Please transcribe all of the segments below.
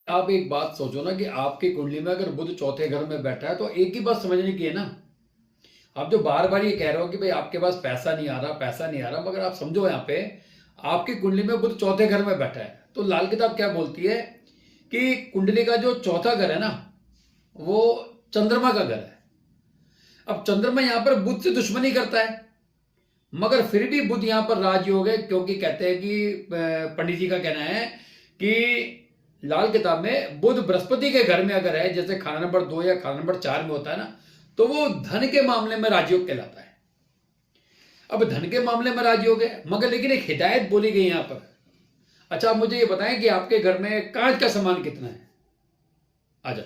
आप एक बात सोचो ना कि आपकी कुंडली में अगर बुध चौथे घर में बैठा है तो एक ही बात समझने की है ना। आप जो बार बार ये कह रहे हो कि भाई आपके पास पैसा नहीं आ रहा, पैसा नहीं आ रहा, मगर आप समझो यहाँ पे आपकी कुंडली में बुध चौथे घर में बैठा है तो लाल किताब क्या बोलती है कि कुंडली का जो चौथा घर है ना, वो चंद्रमा का घर है। अब चंद्रमा यहां पर बुध से दुश्मनी करता है, मगर फिर भी बुध यहां पर राजयोग है, क्योंकि कहते हैं कि पंडित जी का कहना है कि लाल किताब में बुध बृहस्पति के घर में अगर है, जैसे खाना नंबर 2 या खाना नंबर 4 में होता है ना, तो वो धन के मामले में राजयोग कहलाता है। अब धन के मामले में राजयोग है, मगर लेकिन एक हिदायत बोली गई यहां पर। अच्छा, आप मुझे ये बताएं कि आपके घर में कांच का सामान कितना है। अच्छा,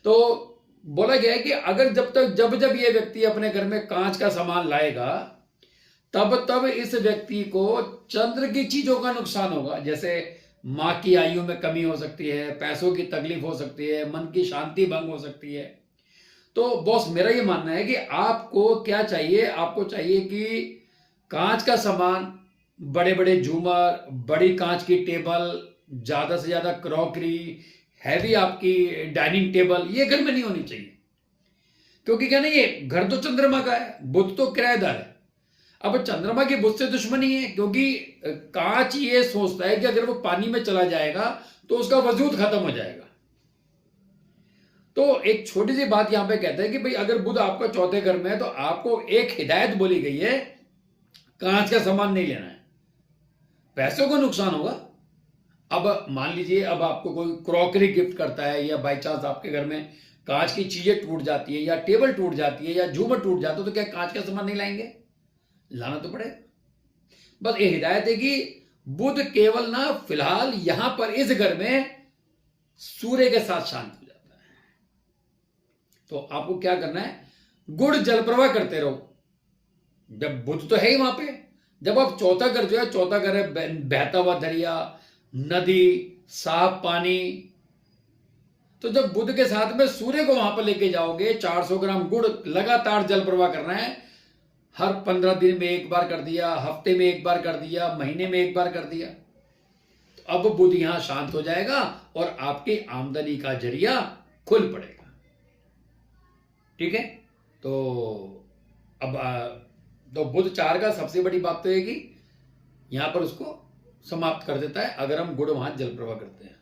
तो बोला गया है कि अगर जब जब ये व्यक्ति अपने घर में कांच का सामान लाएगा, तब तब इस व्यक्ति को चंद्र की चीजों का नुकसान होगा। जैसे मां की आयु में कमी हो सकती है, पैसों की तकलीफ हो सकती है, मन की शांति भंग हो सकती है। तो बॉस, मेरा ये मानना है कि आपको क्या चाहिए, आपको चाहिए कि कांच का सामान, बड़े बड़े झूमर, बड़ी कांच की टेबल, ज्यादा से ज्यादा क्रॉकरी, हैवी आपकी डाइनिंग टेबल, ये घर में नहीं होनी चाहिए। क्योंकि क्या नहीं, ये घर तो चंद्रमा का है, बुध तो किराएदार है। अब चंद्रमा की बुध से दुश्मनी है, क्योंकि कांच ये सोचता है कि अगर वो पानी में चला जाएगा तो उसका वजूद खत्म हो जाएगा। तो एक छोटी सी बात यहां पे कहते हैं कि भाई अगर बुध आपका चौथे घर में है तो आपको एक हिदायत बोली गई है, कांच का सामान नहीं लेना है, पैसों को नुकसान होगा। अब मान लीजिए, अब आपको कोई क्रॉकरी गिफ्ट करता है या बाई चांस आपके घर में कांच की चीजें टूट जाती है, या टेबल टूट जाती है, या झूमर टूट जाता है, तो क्या कांच का सामान नहीं लाएंगे? लाना तो पड़ेगा। बस ये हिदायत है कि बुध केवल ना फिलहाल यहां पर इस घर में सूर्य के साथ शांत हो जाता है। तो आपको क्या करना है, गुड़ जल प्रवाह करते रहो। जब बुध तो है ही वहां पे, जब आप चौथा घर जो है, चौथा घर है बहता हुआ दरिया, नदी, साफ पानी, तो जब बुध के साथ में सूर्य को वहां पर लेके जाओगे, 400 ग्राम गुड़ लगातार जल प्रवाह करना है। हर 15 दिन में एक बार कर दिया, हफ्ते में एक बार कर दिया, महीने में एक बार कर दिया, तो अब बुध यहां शांत हो जाएगा और आपकी आमदनी का जरिया खुल पड़ेगा। ठीक है। तो अब तो बुध 4 का सबसे बड़ी बात तो है कि यहां पर उसको समाप्त कर देता है अगर हम गुड़ वहां जल प्रवाह करते हैं।